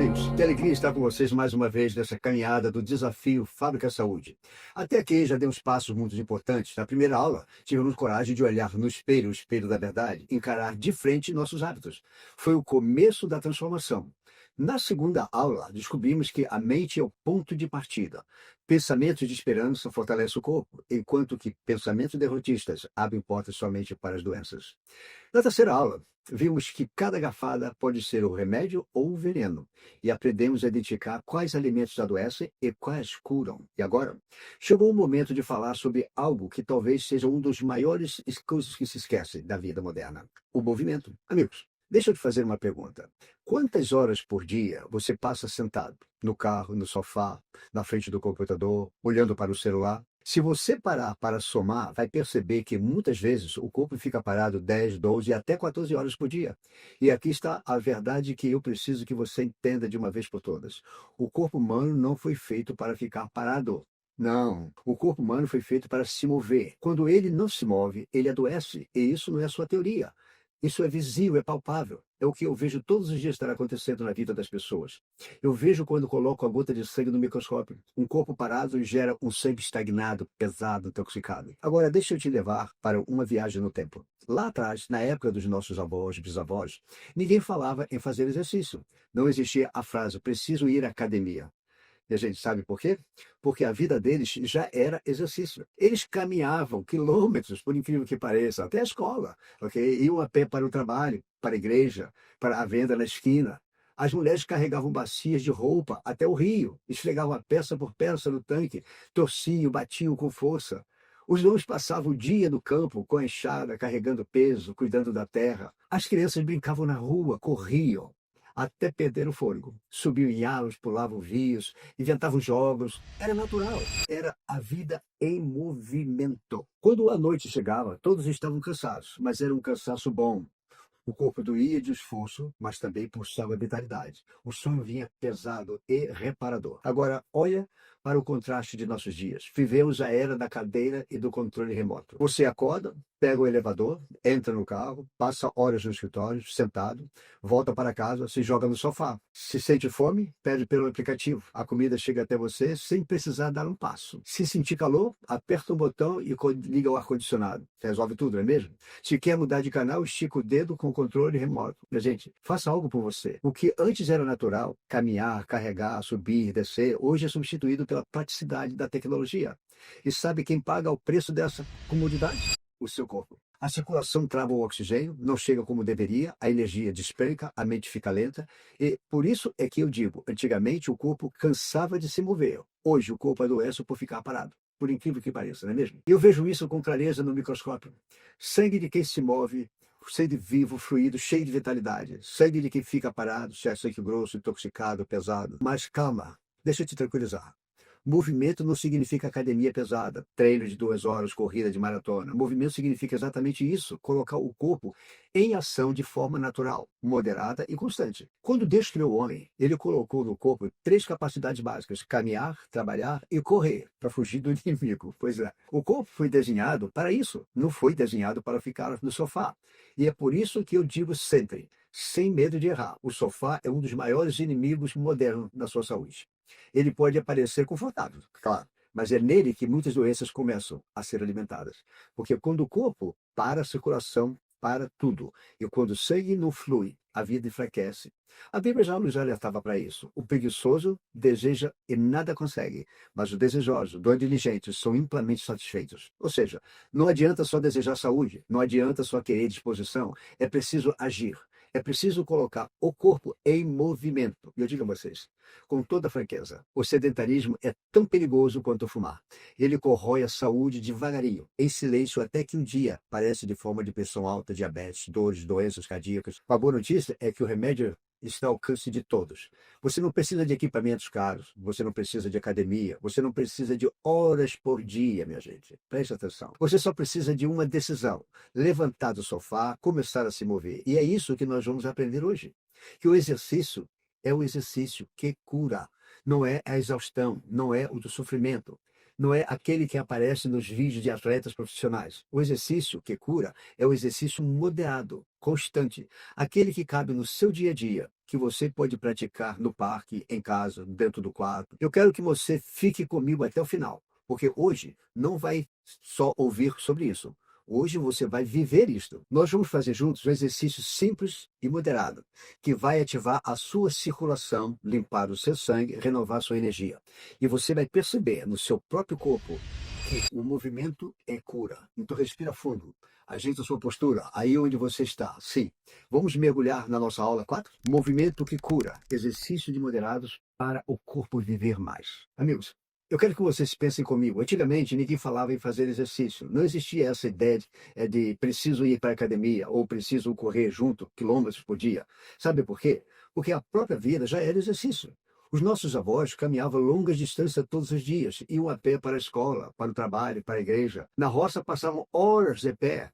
amigos, que alegria estar com vocês mais uma vez nessa caminhada do desafio Fábrica Saúde. Até aqui já demos passos muito importantes. Na primeira aula, tivemos coragem de olhar no espelho, o espelho da verdade, encarar de frente nossos hábitos. Foi o começo da transformação. Na segunda aula, descobrimos que a mente é o ponto de partida. Pensamentos de esperança fortalecem o corpo, enquanto que pensamentos derrotistas abrem portas somente para as doenças. Na terceira aula, vimos que cada garfada pode ser o remédio ou o veneno, e aprendemos a identificar quais alimentos adoecem e quais curam. E agora, chegou o momento de falar sobre algo que talvez seja um dos maiores coisas que se esquecem da vida moderna: o movimento. Amigos, deixa eu te fazer uma pergunta. Quantas horas por dia você passa sentado? No carro, no sofá, na frente do computador, olhando para o celular? Se você parar para somar, vai perceber que muitas vezes o corpo fica parado 10, 12 e até 14 horas por dia. E aqui está a verdade que eu preciso que você entenda de uma vez por todas. O corpo humano não foi feito para ficar parado. Não, o corpo humano foi feito para se mover. Quando ele não se move, ele adoece. E isso não é sua teoria. Isso é visível, é palpável. É o que eu vejo todos os dias estar acontecendo na vida das pessoas. Eu vejo quando coloco a gota de sangue no microscópio. Um corpo parado gera um sangue estagnado, pesado, intoxicado. Agora, deixa eu te levar para uma viagem no tempo. Lá atrás, na época dos nossos avós, bisavós, ninguém falava em fazer exercício. Não existia a frase, preciso ir à academia. E a gente sabe por quê? Porque a vida deles já era exercício. Eles caminhavam quilômetros, por incrível que pareça, até a escola, ok? Iam a pé para o trabalho, para a igreja, para a venda na esquina. As mulheres carregavam bacias de roupa até o rio, esfregavam peça por peça no tanque, torciam, batiam com força. Os homens passavam o dia no campo com a enxada, carregando peso, cuidando da terra. As crianças brincavam na rua, corriam até perder o fôlego. Subiam em árvores, pulavam rios, inventavam jogos. Era natural. Era a vida em movimento. Quando a noite chegava, todos estavam cansados, mas era um cansaço bom. O corpo doía de esforço, mas também pulsava vitalidade. O sono vinha pesado e reparador. Agora, olha para o contraste de nossos dias. Vivemos a era da cadeira e do controle remoto. Você acorda, pega o elevador, entra no carro, passa horas no escritório, sentado, volta para casa, se joga no sofá. Se sente fome, pede pelo aplicativo. A comida chega até você sem precisar dar um passo. Se sentir calor, aperta um botão e liga o ar-condicionado. Resolve tudo, não é mesmo? Se quer mudar de canal, estica o dedo com o controle remoto. Minha gente, faça algo por você. O que antes era natural, caminhar, carregar, subir, descer, hoje é substituído pela praticidade da tecnologia. E sabe quem paga o preço dessa comodidade? O seu corpo. A circulação trava o oxigênio, não chega como deveria, a energia despenca, a mente fica lenta, e por isso é que eu digo, antigamente o corpo cansava de se mover, hoje o corpo adoece por ficar parado. Por incrível que pareça, não é mesmo? Eu vejo isso com clareza no microscópio. Sangue de quem se move, sangue vivo, fluido, cheio de vitalidade. Sangue de quem fica parado, se é sangue grosso, intoxicado, pesado. Mas calma, deixa eu te tranquilizar. Movimento não significa academia pesada, treino de 2 horas, corrida de maratona. Movimento significa exatamente isso, colocar o corpo em ação de forma natural, moderada e constante. Quando Deus criou o homem, ele colocou no corpo 3 capacidades básicas: caminhar, trabalhar e correr, para fugir do inimigo. Pois é, o corpo foi desenhado para isso, não foi desenhado para ficar no sofá. E é por isso que eu digo sempre, sem medo de errar, o sofá é um dos maiores inimigos modernos da sua saúde. Ele pode aparecer confortável, claro, mas é nele que muitas doenças começam a ser alimentadas. Porque quando o corpo para a circulação, para tudo. E quando o sangue não flui, a vida enfraquece. A Bíblia já nos alertava para isso. O preguiçoso deseja e nada consegue, mas os desejosos, do diligentes, são amplamente satisfeitos. Ou seja, não adianta só desejar saúde, não adianta só querer disposição, é preciso agir. É preciso colocar o corpo em movimento. E eu digo a vocês, com toda franqueza, o sedentarismo é tão perigoso quanto fumar. Ele corrói a saúde devagarinho, em silêncio, até que um dia aparece de forma de pressão alta, diabetes, dores, doenças cardíacas. A boa notícia é que o remédio está ao alcance de todos. Você não precisa de equipamentos caros, você não precisa de academia, você não precisa de horas por dia, minha gente. Preste atenção. Você só precisa de uma decisão: levantar do sofá, começar a se mover. E é isso que nós vamos aprender hoje. Que o exercício é o exercício que cura, não é a exaustão, não é o do sofrimento. não é aquele que aparece nos vídeos de atletas profissionais. O exercício que cura é o exercício moderado, constante, aquele que cabe no seu dia a dia, que você pode praticar no parque, em casa, dentro do quarto. Eu quero que você fique comigo até o final, porque hoje não vai só ouvir sobre isso. Hoje você vai viver isto. Nós vamos fazer juntos um exercício simples e moderado, que vai ativar a sua circulação, limpar o seu sangue, renovar a sua energia. E você vai perceber no seu próprio corpo que o movimento é cura. Então respira fundo. Ajeita a sua postura, aí onde você está. Sim. Vamos mergulhar na nossa aula 4. Movimento que cura. Exercício de moderados para o corpo viver mais. Amigos, eu quero que vocês pensem comigo. Antigamente, ninguém falava em fazer exercício. Não existia essa ideia de preciso ir para a academia ou preciso correr junto, quilômetros por dia. Sabe por quê? Porque a própria vida já era exercício. Os nossos avós caminhavam longas distâncias todos os dias, iam a pé para a escola, para o trabalho, para a igreja. Na roça passavam horas de pé,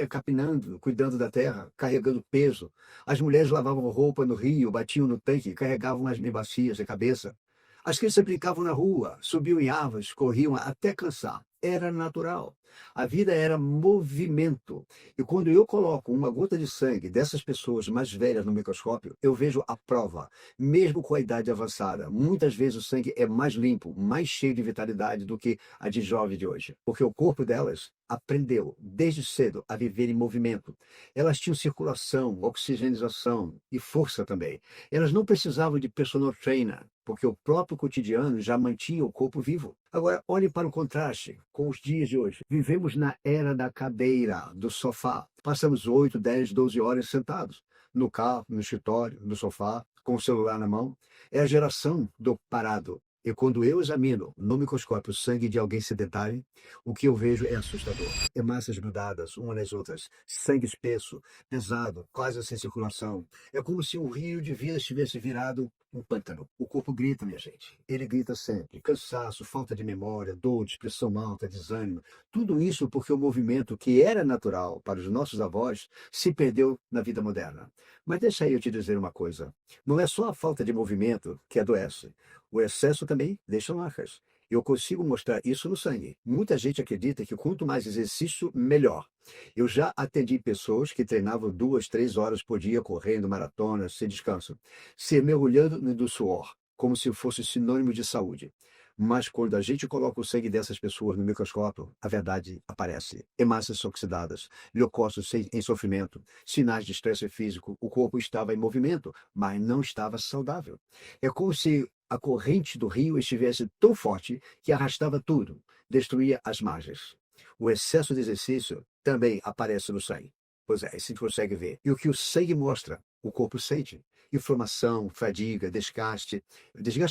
capinando, cuidando da terra, carregando peso. As mulheres lavavam roupa no rio, batiam no tanque, carregavam as bacias de cabeça. As crianças brincavam na rua, subiam em árvores, corriam até cansar. Era natural. A vida era movimento. E quando eu coloco uma gota de sangue dessas pessoas mais velhas no microscópio, eu vejo a prova. Mesmo com a idade avançada, muitas vezes o sangue é mais limpo, mais cheio de vitalidade do que a de jovem de hoje. Porque o corpo delas aprendeu desde cedo a viver em movimento. Elas tinham circulação, oxigenização e força também. Elas não precisavam de personal trainer, porque o próprio cotidiano já mantinha o corpo vivo. Agora, olhe para o contraste com os dias de hoje. Vivemos na era da cadeira, do sofá. Passamos 8, 10, 12 horas sentados no carro, no escritório, no sofá, com o celular na mão. É a geração do parado. E quando eu examino no microscópio o sangue de alguém sedentário, o que eu vejo é assustador. É massas grudadas, umas nas outras, sangue espesso, pesado, quase sem circulação. É como se um rio de vida estivesse virado um pântano. O corpo grita, minha gente. Ele grita sempre. Cansaço, falta de memória, dor, pressão alta, desânimo. Tudo isso porque o movimento que era natural para os nossos avós se perdeu na vida moderna. Mas deixa aí eu te dizer uma coisa. Não é só a falta de movimento que adoece. O excesso também deixa marcas. Eu consigo mostrar isso no sangue. Muita gente acredita que quanto mais exercício, melhor. Eu já atendi pessoas que treinavam 2, 3 horas por dia, correndo maratonas, sem descanso, se mergulhando no suor, como se fosse sinônimo de saúde. Mas quando a gente coloca o sangue dessas pessoas no microscópio, a verdade aparece. Hemácias oxidadas, leucócitos em sofrimento, sinais de estresse físico. O corpo estava em movimento, mas não estava saudável. É como se a corrente do rio estivesse tão forte que arrastava tudo, destruía as margens. O excesso de exercício também aparece no sangue. Pois é, isso você consegue ver. E o que o sangue mostra, o corpo sente. Inflamação, fadiga, desgaste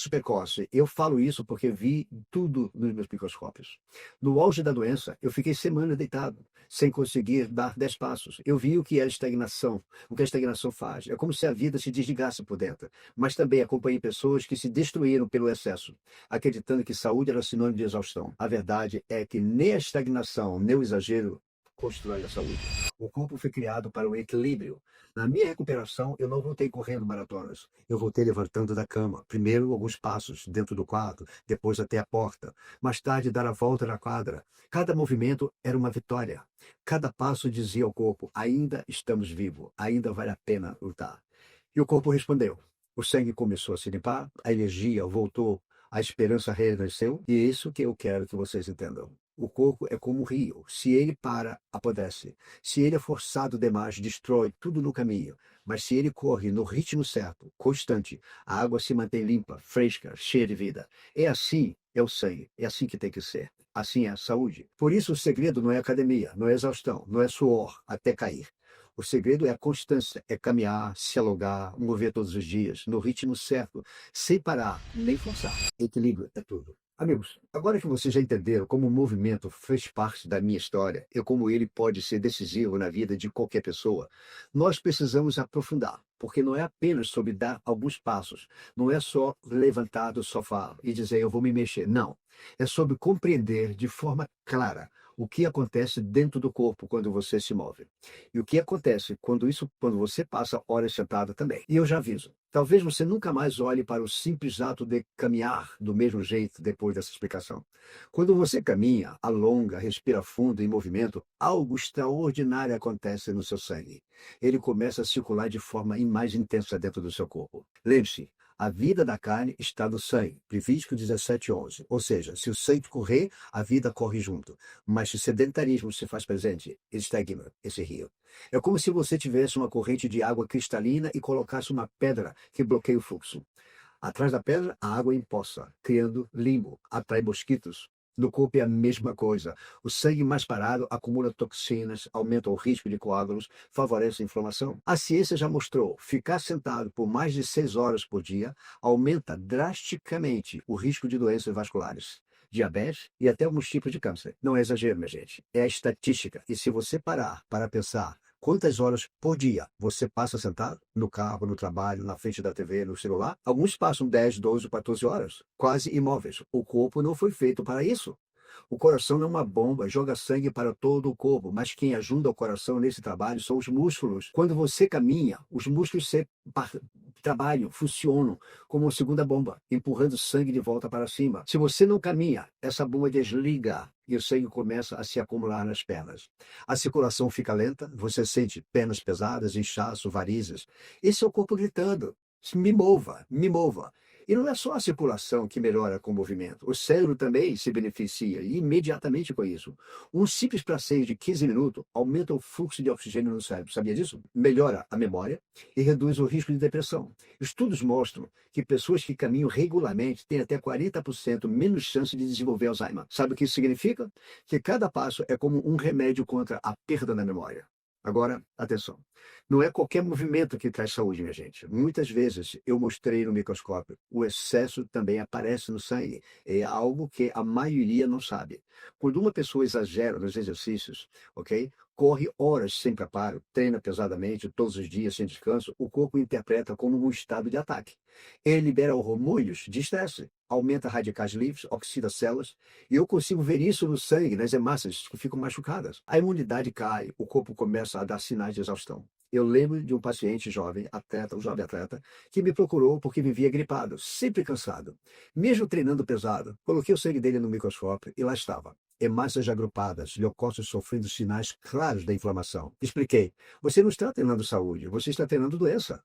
precoce. Eu falo isso porque vi tudo nos meus microscópios. No auge da doença, eu fiquei semanas deitado, sem conseguir dar 10 passos. Eu vi o que é estagnação, o que a estagnação faz. É como se a vida se desligasse por dentro. Mas também acompanhei pessoas que se destruíram pelo excesso, acreditando que saúde era sinônimo de exaustão. A verdade é que nem a estagnação, nem o exagero constrói a saúde. O corpo foi criado para o equilíbrio. Na minha recuperação, eu não voltei correndo maratonas. Eu voltei levantando da cama. Primeiro, alguns passos dentro do quarto, depois até a porta. Mais tarde, dar a volta na quadra. Cada movimento era uma vitória. Cada passo dizia ao corpo: ainda estamos vivos, ainda vale a pena lutar. E o corpo respondeu. O sangue começou a se limpar, a energia voltou, a esperança renasceu. E é isso que eu quero que vocês entendam. O corpo é como um rio. Se ele para, apodrece. Se ele é forçado demais, destrói tudo no caminho. Mas se ele corre no ritmo certo, constante, a água se mantém limpa, fresca, cheia de vida. É assim, é o sangue. É assim que tem que ser. Assim é a saúde. Por isso o segredo não é academia, não é exaustão, não é suor até cair. O segredo é a constância, é caminhar, se alongar, mover todos os dias, no ritmo certo, sem parar, nem forçar. Equilíbrio é tudo. Amigos, agora que vocês já entenderam como o movimento fez parte da minha história e como ele pode ser decisivo na vida de qualquer pessoa, nós precisamos aprofundar, porque não é apenas sobre dar alguns passos, não é só levantar do sofá e dizer eu vou me mexer, não. É sobre compreender de forma clara o que acontece dentro do corpo quando você se move. E o que acontece quando você passa horas sentado também. E eu já aviso, talvez você nunca mais olhe para o simples ato de caminhar do mesmo jeito depois dessa explicação. Quando você caminha, alonga, respira fundo em movimento, algo extraordinário acontece no seu sangue. Ele começa a circular de forma mais intensa dentro do seu corpo. Lembre-se, a vida da carne está no sangue. Levítico 17:11. Ou seja, se o sangue correr, a vida corre junto. Mas se o sedentarismo se faz presente, ele estagna esse rio. É como se você tivesse uma corrente de água cristalina e colocasse uma pedra que bloqueia o fluxo. Atrás da pedra, a água empoça, criando limbo, atrai mosquitos. No corpo é a mesma coisa. O sangue mais parado acumula toxinas, aumenta o risco de coágulos, favorece a inflamação. A ciência já mostrou, ficar sentado por mais de 6 horas por dia aumenta drasticamente o risco de doenças vasculares, diabetes e até alguns tipos de câncer. Não é exagero, minha gente. É a estatística. E se você parar para pensar quantas horas por dia você passa sentado? No carro, no trabalho, na frente da TV, no celular? Alguns passam 10, 12, 14 horas, quase imóveis. O corpo não foi feito para isso. O coração não é uma bomba, joga sangue para todo o corpo, mas quem ajuda o coração nesse trabalho são os músculos. Quando você caminha, os músculos trabalham, funcionam como uma segunda bomba, empurrando sangue de volta para cima. Se você não caminha, essa bomba desliga e o sangue começa a se acumular nas pernas. A circulação fica lenta, você sente pernas pesadas, inchaço, varizes. Esse é o corpo gritando: me mova, me mova. E não é só a circulação que melhora com o movimento. O cérebro também se beneficia imediatamente com isso. Um simples passeio de 15 minutos aumenta o fluxo de oxigênio no cérebro. Sabia disso? Melhora a memória e reduz o risco de depressão. Estudos mostram que pessoas que caminham regularmente têm até 40% menos chance de desenvolver Alzheimer. Sabe o que isso significa? Que cada passo é como um remédio contra a perda da memória. Agora, atenção. Não é qualquer movimento que traz saúde, minha gente. Muitas vezes eu mostrei no microscópio. O excesso também aparece no sangue. É algo que a maioria não sabe. Quando uma pessoa exagera nos exercícios, ok? Corre horas sem preparo, treina pesadamente todos os dias sem descanso, o corpo interpreta como um estado de ataque. Ele libera hormônios de estresse, aumenta radicais livres, oxida células, e eu consigo ver isso no sangue, nas hemácias que ficam machucadas. A imunidade cai, o corpo começa a dar sinais de exaustão. Eu lembro de um paciente jovem, atleta, um jovem atleta, que me procurou porque vivia gripado, sempre cansado. Mesmo treinando pesado, coloquei o sangue dele no microscópio e lá estava. Hemácias agrupadas, leucócitos sofrendo sinais claros da inflamação. Expliquei: você não está treinando saúde, você está treinando doença.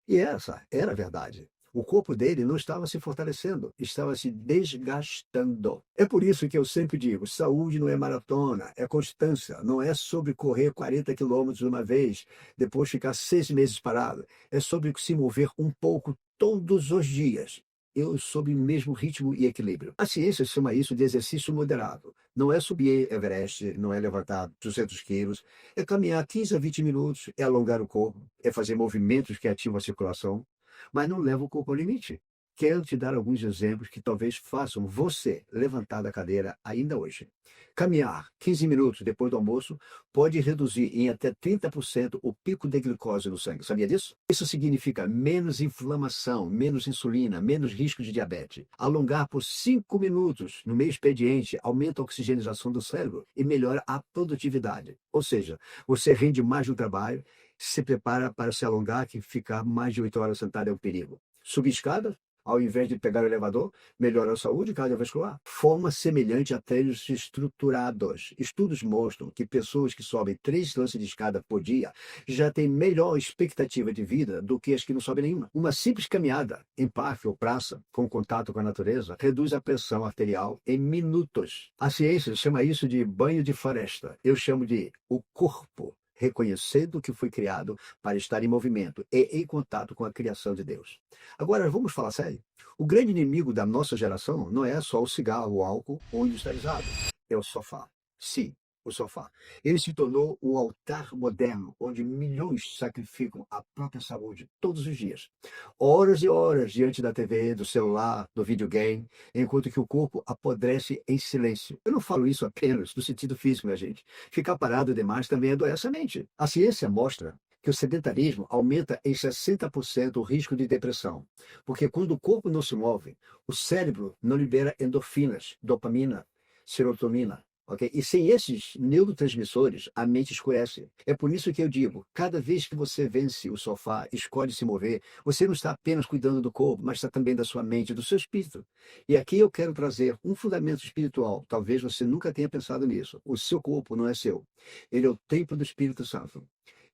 E essa era a verdade. O corpo dele não estava se fortalecendo, estava se desgastando. É por isso que eu sempre digo: saúde não é maratona, é constância. Não é sobre correr 40 quilômetros uma vez, depois ficar 6 meses parado. É sobre se mover um pouco todos os dias. Eu sob o mesmo ritmo e equilíbrio. A ciência chama isso de exercício moderado. Não é subir Everest, não é levantar 200 quilos, é caminhar 15 a 20 minutos, é alongar o corpo, é fazer movimentos que ativam a circulação, mas não leva o corpo ao limite. Quero te dar alguns exemplos que talvez façam você levantar da cadeira ainda hoje. Caminhar 15 minutos depois do almoço pode reduzir em até 30% o pico de glicose no sangue. Sabia disso? Isso significa menos inflamação, menos insulina, menos risco de diabetes. Alongar por 5 minutos no meio expediente aumenta a oxigenização do cérebro e melhora a produtividade. Ou seja, você rende mais no trabalho, se prepara para se alongar, que ficar mais de 8 horas sentado é um perigo. Subir escada, ao invés de pegar o elevador, melhora a saúde cardiovascular. Forma semelhante a treinos estruturados. Estudos mostram que pessoas que sobem 3 lances de escada por dia já têm melhor expectativa de vida do que as que não sobem nenhuma. Uma simples caminhada em parque ou praça, com contato com a natureza, reduz a pressão arterial em minutos. A ciência chama isso de banho de floresta. Eu chamo de o corpo reconhecendo que foi criado para estar em movimento e em contato com a criação de Deus. Agora, vamos falar sério? O grande inimigo da nossa geração não é só o cigarro, o álcool ou o industrializado. É o sofá. Sim, o sofá. Ele se tornou o altar moderno, onde milhões sacrificam a própria saúde todos os dias. Horas e horas diante da TV, do celular, do videogame, enquanto que o corpo apodrece em silêncio. Eu não falo isso apenas no sentido físico, minha gente. Ficar parado demais também adoece a mente. A ciência mostra que o sedentarismo aumenta em 60% o risco de depressão. Porque quando o corpo não se move, o cérebro não libera endorfinas, dopamina, serotonina. ok? E sem esses neurotransmissores, a mente escurece. É por isso que eu digo, cada vez que você vence o sofá, escolhe se mover, você não está apenas cuidando do corpo, mas está também da sua mente, do seu espírito. E aqui eu quero trazer um fundamento espiritual. Talvez você nunca tenha pensado nisso. O seu corpo não é seu. Ele é o templo do Espírito Santo.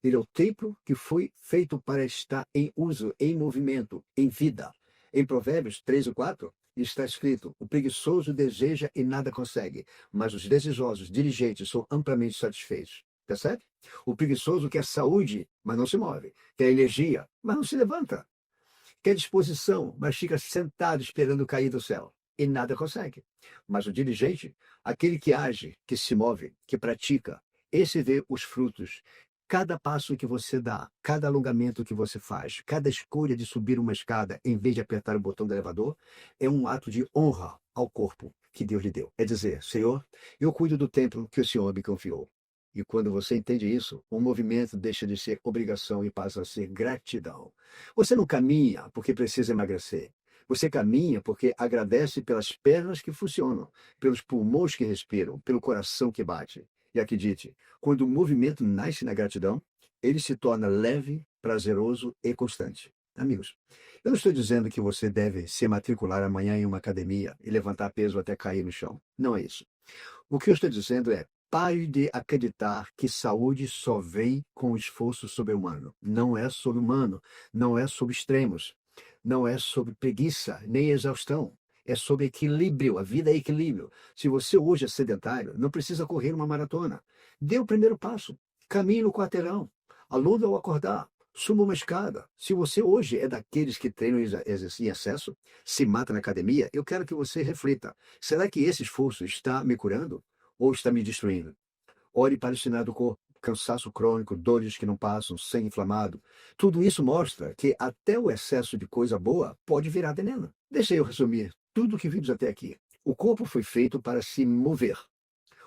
Ele é o templo que foi feito para estar em uso, em movimento, em vida. Em Provérbios 13:4, está escrito: o preguiçoso deseja e nada consegue, mas os desejosos, diligentes, são amplamente satisfeitos. Percebe? O preguiçoso quer saúde, mas não se move. Quer energia, mas não se levanta. Quer disposição, mas fica sentado esperando cair do céu. E nada consegue. Mas o diligente, aquele que age, que se move, que pratica, esse vê os frutos. Cada passo que você dá, cada alongamento que você faz, cada escolha de subir uma escada em vez de apertar o botão do elevador, é um ato de honra ao corpo que Deus lhe deu. É dizer, Senhor, eu cuido do templo que o Senhor me confiou. E quando você entende isso, o movimento deixa de ser obrigação e passa a ser gratidão. Você não caminha porque precisa emagrecer. Você caminha porque agradece pelas pernas que funcionam, pelos pulmões que respiram, pelo coração que bate. E acredite, quando o movimento nasce na gratidão, ele se torna leve, prazeroso e constante. Amigos, eu não estou dizendo que você deve se matricular amanhã em uma academia e levantar peso até cair no chão. Não é isso. O que eu estou dizendo é: pare de acreditar que saúde só vem com esforço sobre-humano. Não é sobre-humano, não é sobre extremos, não é sobre preguiça, nem exaustão. É sobre equilíbrio, a vida é equilíbrio. Se você hoje é sedentário, não precisa correr uma maratona. Dê o primeiro passo, caminhe no quarteirão, alongue ao acordar, suba uma escada. Se você hoje é daqueles que treinam em excesso, se mata na academia, eu quero que você reflita. Será que esse esforço está me curando ou está me destruindo? Ore para o sinal do corpo, cansaço crônico, dores que não passam, sangue inflamado. Tudo isso mostra que até o excesso de coisa boa pode virar veneno. Deixa eu resumir tudo o que vimos até aqui. O corpo foi feito para se mover.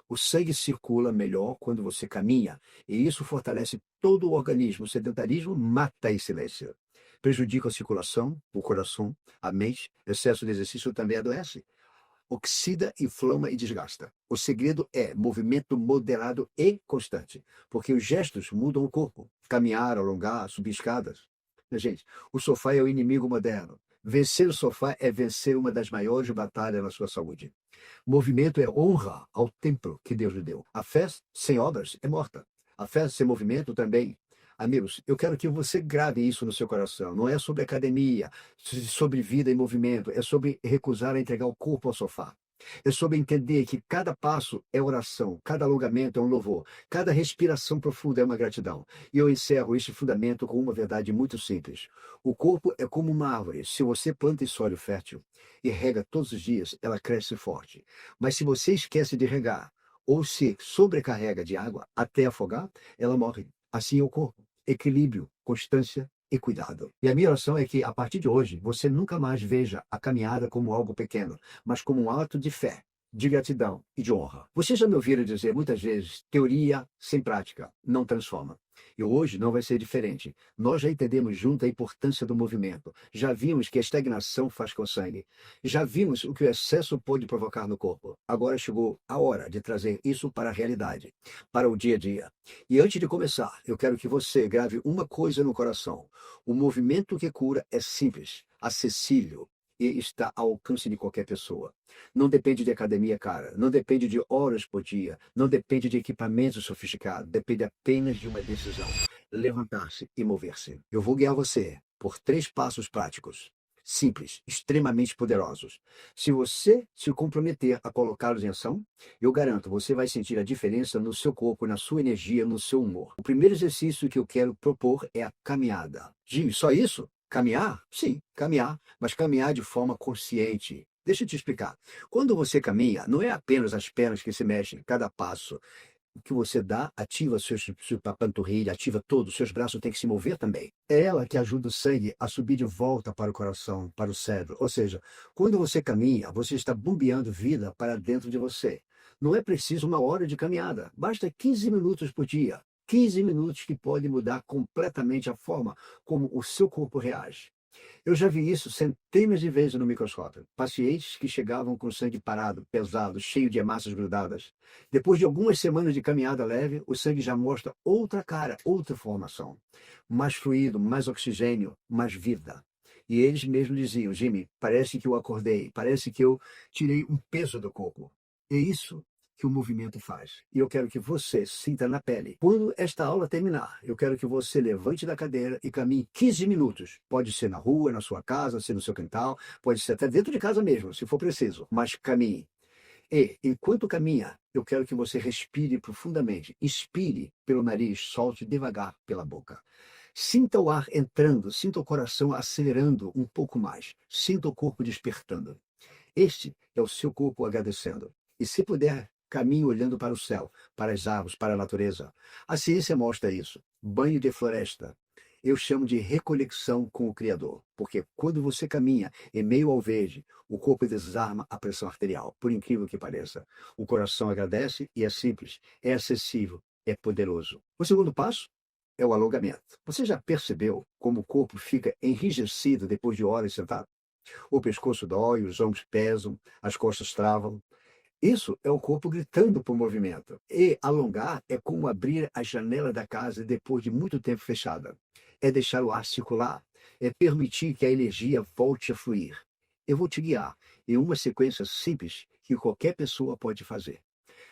O sangue circula melhor quando você caminha, e isso fortalece todo o organismo. O sedentarismo mata em silêncio. Prejudica a circulação, o coração, a mente. Excesso de exercício também adoece. Oxida, inflama e desgasta. O segredo é movimento moderado e constante, porque os gestos mudam o corpo. Caminhar, alongar, subir escadas. Minha gente, o sofá é o inimigo moderno. Vencer o sofá é vencer uma das maiores batalhas na sua saúde. Movimento é honra ao templo que Deus lhe deu. A fé sem obras é morta. A fé sem movimento também. Amigos, eu quero que você grave isso no seu coração. Não é sobre academia, sobre vida e movimento. É sobre recusar a entregar o corpo ao sofá. É sobre entender que cada passo é oração, cada alongamento é um louvor, cada respiração profunda é uma gratidão. E eu encerro este fundamento com uma verdade muito simples. O corpo é como uma árvore. Se você planta em solo fértil e rega todos os dias, ela cresce forte. Mas se você esquece de regar ou se sobrecarrega de água até afogar, ela morre. Assim é o corpo. Equilíbrio, constância e cuidado. E a minha oração é que, a partir de hoje, você nunca mais veja a caminhada como algo pequeno, mas como um ato de fé, de gratidão e de honra. Vocês já me ouviram dizer muitas vezes: teoria sem prática não transforma. E hoje não vai ser diferente. Nós já entendemos junto a importância do movimento. Já vimos que a estagnação faz com o sangue. Já vimos o que o excesso pode provocar no corpo. Agora chegou a hora de trazer isso para a realidade, para o dia a dia. E antes de começar, eu quero que você grave uma coisa no coração. O movimento que cura é simples, acessível e está ao alcance de qualquer pessoa. Não depende de academia cara, não depende de horas por dia, não depende de equipamentos sofisticados, depende apenas de uma decisão: levantar-se e mover-se. Eu vou guiar você por 3 passos práticos, simples, extremamente poderosos. Se você se comprometer a colocá-los em ação, eu garanto, você vai sentir a diferença no seu corpo, na sua energia, no seu humor. O primeiro exercício que eu quero propor é a caminhada. Jimmy, só isso? Caminhar? Sim, caminhar, mas caminhar de forma consciente. Deixa eu te explicar. Quando você caminha, não é apenas as pernas que se mexem, cada passo que você dá ativa sua panturrilha, ativa todos, seus braços têm que se mover também. É ela que ajuda o sangue a subir de volta para o coração, para o cérebro. Ou seja, quando você caminha, você está bombeando vida para dentro de você. Não é preciso uma hora de caminhada, basta 15 minutos por dia. 15 minutos que podem mudar completamente a forma como o seu corpo reage. Eu já vi isso centenas de vezes no microscópio. Pacientes que chegavam com sangue parado, pesado, cheio de hemácias grudadas. Depois de algumas semanas de caminhada leve, o sangue já mostra outra cara, outra formação. Mais fluido, mais oxigênio, mais vida. E eles mesmos diziam: Jimmy, parece que eu acordei, parece que eu tirei um peso do corpo. É isso que o movimento faz. E eu quero que você sinta na pele. Quando esta aula terminar, eu quero que você levante da cadeira e caminhe 15 minutos. Pode ser na rua, na sua casa, ser no seu quintal, pode ser até dentro de casa mesmo, se for preciso. Mas caminhe. E, enquanto caminha, eu quero que você respire profundamente. Inspire pelo nariz, solte devagar pela boca. Sinta o ar entrando, sinta o coração acelerando um pouco mais. Sinta o corpo despertando. Este é o seu corpo agradecendo. E se puder, caminhe olhando para o céu, para as árvores, para a natureza. A ciência mostra isso. Banho de floresta. Eu chamo de reconexão com o Criador, porque quando você caminha em meio ao verde, o corpo desarma a pressão arterial, por incrível que pareça. O coração agradece e é simples, é acessível, é poderoso. O segundo passo é o alongamento. Você já percebeu como o corpo fica enrijecido depois de horas sentado? O pescoço dói, os ombros pesam, as costas travam. Isso é o corpo gritando por movimento. E alongar é como abrir a janela da casa depois de muito tempo fechada. É deixar o ar circular. É permitir que a energia volte a fluir. Eu vou te guiar em uma sequência simples que qualquer pessoa pode fazer.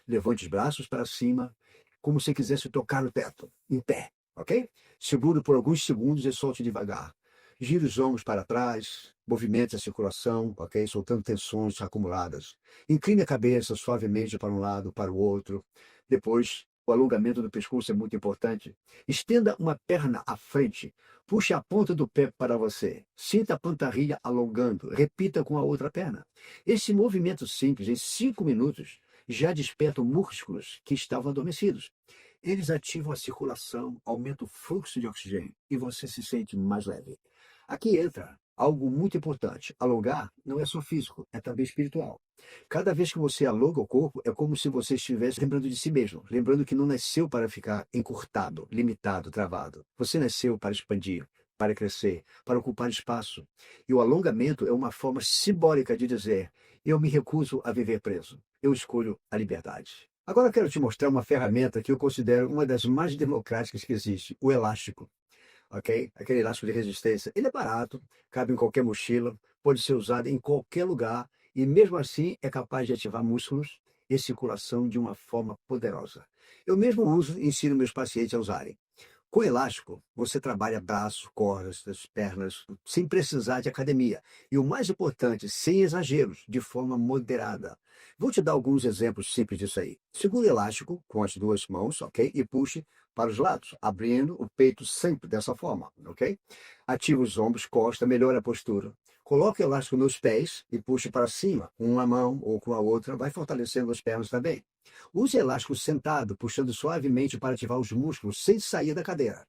Levante os braços para cima, como se quisesse tocar no teto, em pé, ok? Segure por alguns segundos e solte devagar. Gire os ombros para trás, movimente a circulação, ok? Soltando tensões acumuladas. Incline a cabeça suavemente para um lado, para o outro. Depois, o alongamento do pescoço é muito importante. Estenda uma perna à frente. Puxe a ponta do pé para você. Sinta a panturrilha alongando. Repita com a outra perna. Esse movimento simples, em 5 minutos, já despertam músculos que estavam adormecidos. Eles ativam a circulação, aumentam o fluxo de oxigênio e você se sente mais leve. Aqui entra algo muito importante. Alongar não é só físico, é também espiritual. Cada vez que você alonga o corpo, é como se você estivesse lembrando de si mesmo, lembrando que não nasceu para ficar encurtado, limitado, travado. Você nasceu para expandir, para crescer, para ocupar espaço. E o alongamento é uma forma simbólica de dizer: eu me recuso a viver preso. Eu escolho a liberdade. Agora eu quero te mostrar uma ferramenta que eu considero uma das mais democráticas que existe, o elástico. Ok? Aquele elástico de resistência. Ele é barato, cabe em qualquer mochila, pode ser usado em qualquer lugar e mesmo assim é capaz de ativar músculos e circulação de uma forma poderosa. Eu mesmo uso e ensino meus pacientes a usarem. Com elástico, você trabalha braço, costas, pernas, sem precisar de academia. E o mais importante, sem exageros, de forma moderada. Vou te dar alguns exemplos simples disso aí. Segure o elástico com as duas mãos, ok? E puxe para os lados, abrindo o peito sempre dessa forma, ok? Ative os ombros, costa, melhora a postura. Coloque o elástico nos pés e puxe para cima, com uma mão ou com a outra, vai fortalecendo as pernas também. Use elástico sentado, puxando suavemente para ativar os músculos sem sair da cadeira.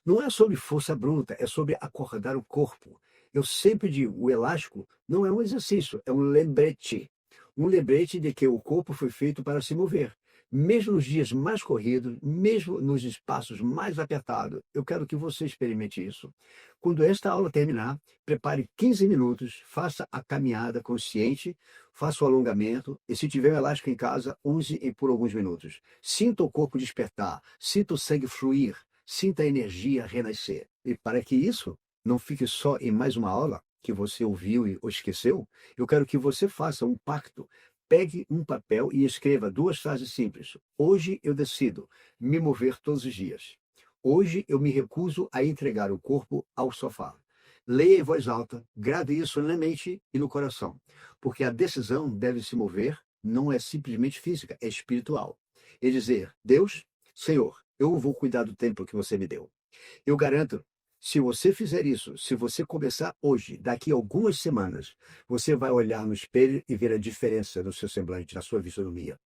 Não é sobre força bruta, é sobre acordar o corpo. Eu sempre digo, o elástico não é um exercício, é um lembrete. Um lembrete de que o corpo foi feito para se mover. Mesmo nos dias mais corridos, mesmo nos espaços mais apertados, eu quero que você experimente isso. Quando esta aula terminar, prepare 15 minutos, faça a caminhada consciente, faça o alongamento e, se tiver um elástico em casa, use por alguns minutos. Sinta o corpo despertar, sinta o sangue fluir, sinta a energia renascer. E para que isso não fique só em mais uma aula que você ouviu ou esqueceu, eu quero que você faça um pacto. Pegue um papel e escreva 2 frases simples. Hoje eu decido me mover todos os dias. Hoje eu me recuso a entregar o corpo ao sofá. Leia em voz alta, grave isso na mente e no coração, porque a decisão deve se mover, não é simplesmente física, é espiritual. E dizer: Deus, Senhor, eu vou cuidar do tempo que você me deu. Eu garanto, se você fizer isso, se você começar hoje, daqui a algumas semanas, você vai olhar no espelho e ver a diferença no seu semblante, na sua fisionomia.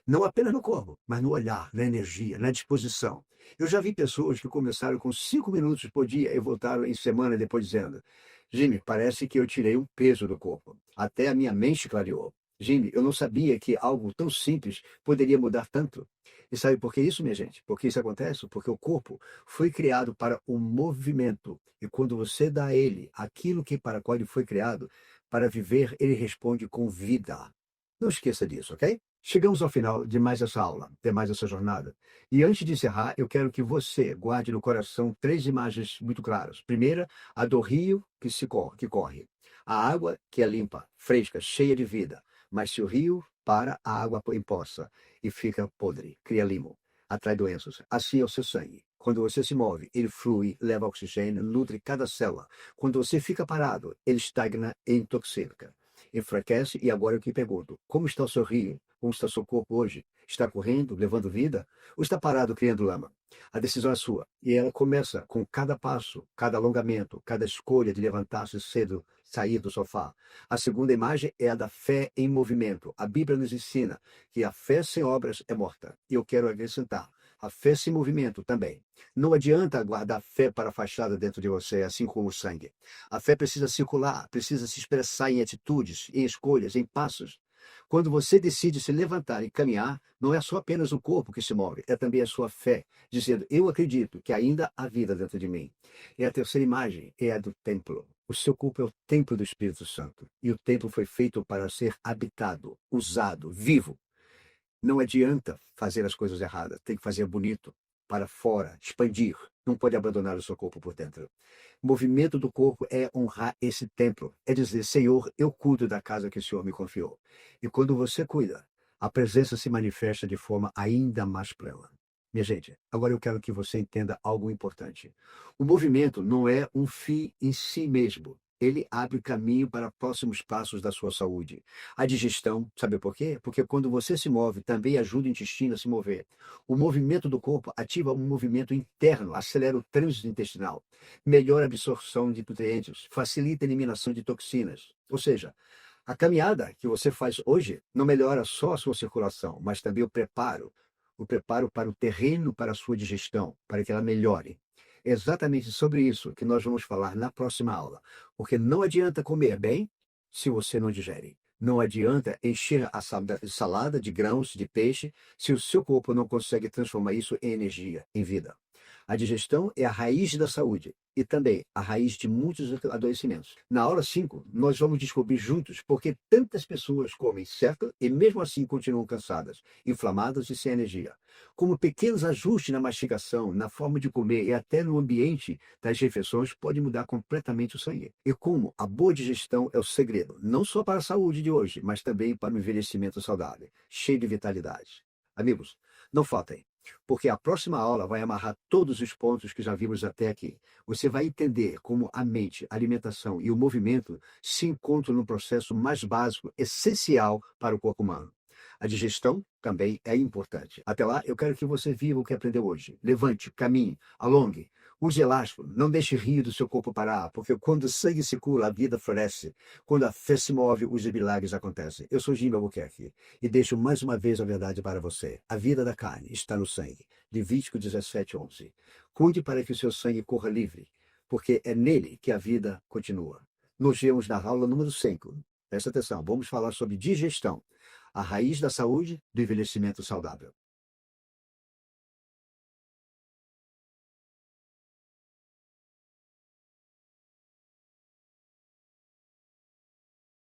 Não apenas no corpo, mas no olhar, na energia, na disposição. Eu já vi pessoas que começaram com 5 minutos por dia e voltaram em semana depois dizendo: Jimmy, parece que eu tirei um peso do corpo. Até a minha mente clareou. Jimmy, eu não sabia que algo tão simples poderia mudar tanto. E sabe por que isso, minha gente? Porque isso acontece? Porque o corpo foi criado para o movimento. E quando você dá a ele aquilo que para qual ele foi criado, para viver, ele responde com vida. Não esqueça disso, ok? Chegamos ao final de mais essa aula, de mais essa jornada. E antes de encerrar, eu quero que você guarde no coração três imagens muito claras. Primeira, a do rio que corre. A água que é limpa, fresca, cheia de vida. Mas se o rio para, a água empoça e fica podre, cria limo, atrai doenças. Assim é o seu sangue. Quando você se move, ele flui, leva oxigênio, nutre cada célula. Quando você fica parado, ele estagna e intoxica. Enfraquece, e agora eu te pergunto: como está o seu rio? Como está o seu corpo hoje? Está correndo, levando vida? Ou está parado, criando lama? A decisão é sua. E ela começa com cada passo, cada alongamento, cada escolha de levantar-se cedo, sair do sofá. A segunda imagem é a da fé em movimento. A Bíblia nos ensina que a fé sem obras é morta. E eu quero acrescentar: a fé sem movimento também. Não adianta guardar fé para a fachada dentro de você, assim como o sangue. A fé precisa circular, precisa se expressar em atitudes, em escolhas, em passos. Quando você decide se levantar e caminhar, não é só apenas o corpo que se move, é também a sua fé, dizendo: eu acredito que ainda há vida dentro de mim. E a terceira imagem é a do templo. O seu corpo é o templo do Espírito Santo. E o templo foi feito para ser habitado, usado, vivo. Não adianta fazer as coisas erradas, tem que fazer bonito, para fora, expandir. Não pode abandonar o seu corpo por dentro. O movimento do corpo é honrar esse templo, é dizer: Senhor, eu cuido da casa que o Senhor me confiou. E quando você cuida, a presença se manifesta de forma ainda mais plena. Minha gente, agora eu quero que você entenda algo importante. O movimento não é um fim em si mesmo. Ele abre caminho para próximos passos da sua saúde. A digestão, sabe por quê? Porque quando você se move, também ajuda o intestino a se mover. O movimento do corpo ativa um movimento interno, acelera o trânsito intestinal, melhora a absorção de nutrientes, facilita a eliminação de toxinas. Ou seja, a caminhada que você faz hoje não melhora só a sua circulação, mas também o preparo para o terreno, para a sua digestão, para que ela melhore. É exatamente sobre isso que nós vamos falar na próxima aula, porque não adianta comer bem se você não digere. Não adianta encher a salada de grãos, de peixe, se o seu corpo não consegue transformar isso em energia, em vida. A digestão é a raiz da saúde e também a raiz de muitos adoecimentos. Na aula 5, nós vamos descobrir juntos por que tantas pessoas comem certo e mesmo assim continuam cansadas, inflamadas e sem energia. Como pequenos ajustes na mastigação, na forma de comer e até no ambiente das refeições podem mudar completamente o sangue. E como a boa digestão é o segredo, não só para a saúde de hoje, mas também para o envelhecimento saudável, cheio de vitalidade. Amigos, não faltem, porque a próxima aula vai amarrar todos os pontos que já vimos até aqui. Você vai entender como a mente, a alimentação e o movimento se encontram no processo mais básico, essencial para o corpo humano. A digestão também é importante. Até lá, eu quero que você viva o que aprendeu hoje. Levante, caminhe, alongue. Use elástico, não deixe rir do seu corpo parar, porque quando o sangue circula, a vida floresce. Quando a fé se move, os milagres acontecem. Eu sou Jimmy Albuquerque e deixo mais uma vez a verdade para você. A vida da carne está no sangue. Levítico 17:11. Cuide para que o seu sangue corra livre, porque é nele que a vida continua. Nos vemos na aula número 5. Presta atenção, vamos falar sobre digestão, a raiz da saúde do envelhecimento saudável.